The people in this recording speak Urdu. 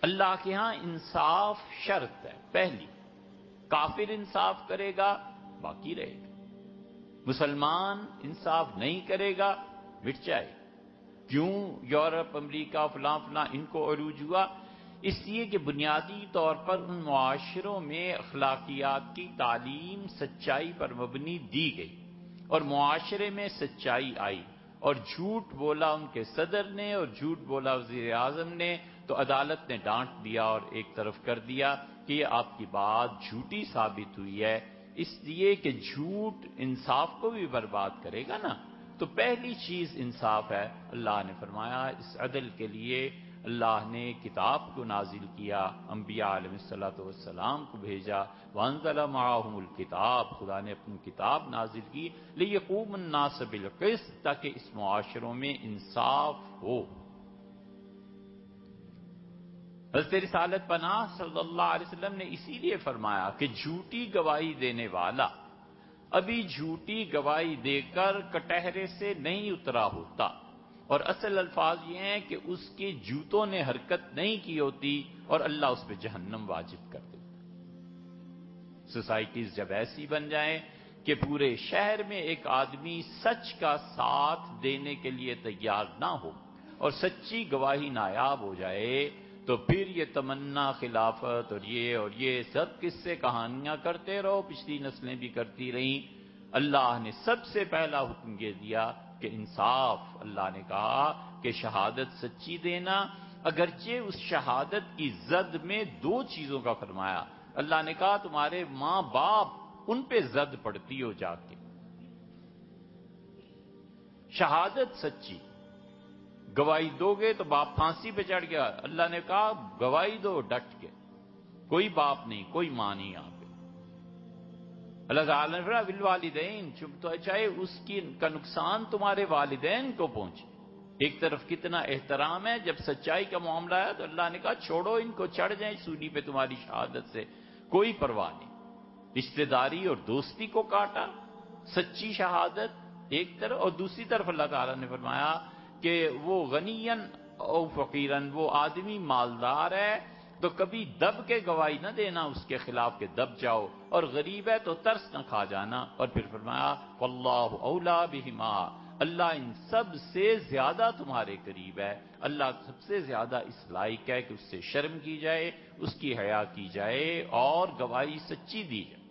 اللہ کے ہاں انصاف شرط ہے پہلی، کافر انصاف کرے گا باقی رہے گا، مسلمان انصاف نہیں کرے گا مٹ جائے گا۔ کیوں یورپ، امریکہ، فلاں فلاں ان کو عروج ہوا؟ اس لیے کہ بنیادی طور پر ان معاشروں میں اخلاقیات کی تعلیم سچائی پر مبنی دی گئی، اور معاشرے میں سچائی آئی، اور جھوٹ بولا ان کے صدر نے اور جھوٹ بولا وزیر اعظم نے تو عدالت نے ڈانٹ دیا اور ایک طرف کر دیا کہ یہ آپ کی بات جھوٹی ثابت ہوئی ہے، اس لیے کہ جھوٹ انصاف کو بھی برباد کرے گا نا۔ تو پہلی چیز انصاف ہے۔ اللہ نے فرمایا اس عدل کے لیے اللہ نے کتاب کو نازل کیا، انبیاء علیہ السلام کو بھیجا، وانزل معاہم الکتاب، خدا نے اپنی کتاب نازل کی، لیقوم الناس بالقسط، تاکہ اس معاشروں میں انصاف ہو۔ حضرت رسالت پناہ صلی اللہ علیہ وسلم نے اسی لیے فرمایا کہ جھوٹی گواہی دینے والا ابھی جھوٹی گواہی دے کر کٹہرے سے نہیں اترا ہوتا، اور اصل الفاظ یہ ہیں کہ اس کے جوتوں نے حرکت نہیں کی ہوتی اور اللہ اس پہ جہنم واجب کر دیتا۔ سوسائٹیز جب ایسی بن جائیں کہ پورے شہر میں ایک آدمی سچ کا ساتھ دینے کے لیے تیار نہ ہو اور سچی گواہی نایاب ہو جائے، تو پھر یہ تمنا خلافت اور یہ سب قصے کہانیاں کرتے رہو، پچھلی نسلیں بھی کرتی رہیں۔ اللہ نے سب سے پہلا حکم یہ دیا کہ انصاف۔ اللہ نے کہا کہ شہادت سچی دینا، اگرچہ اس شہادت کی زد میں دو چیزوں کا فرمایا۔ اللہ نے کہا تمہارے ماں باپ ان پہ زد پڑتی ہو جا کے، شہادت سچی، گواہی دو گے تو باپ پھانسی پہ چڑھ گیا، اللہ نے کہا گواہی دو ڈٹ کے، کوئی باپ نہیں، کوئی ماں نہیں یہاں پہ۔ اللہ تعالیٰ نے فرمایا بالوالدین، تو چاہے اس کا نقصان تمہارے والدین کو پہنچے۔ ایک طرف کتنا احترام ہے، جب سچائی کا معاملہ ہے تو اللہ نے کہا چھوڑو ان کو، چڑھ جائیں سولی پہ تمہاری شہادت سے، کوئی پرواہ نہیں۔ رشتہ داری اور دوستی کو کاٹا، سچی شہادت ایک طرف، اور دوسری طرف اللہ تعالیٰ نے فرمایا کہ وہ غنیًا او فقیرن، وہ آدمی مالدار ہے تو کبھی دب کے گواہی نہ دینا اس کے خلاف کہ دب جاؤ، اور غریب ہے تو ترس نہ کھا جانا۔ اور پھر فرمایا واللہ اولا بہما، اللہ ان سب سے زیادہ تمہارے قریب ہے، اللہ سب سے زیادہ اس لائق ہے کہ اس سے شرم کی جائے، اس کی حیا کی جائے اور گواہی سچی دی جائے۔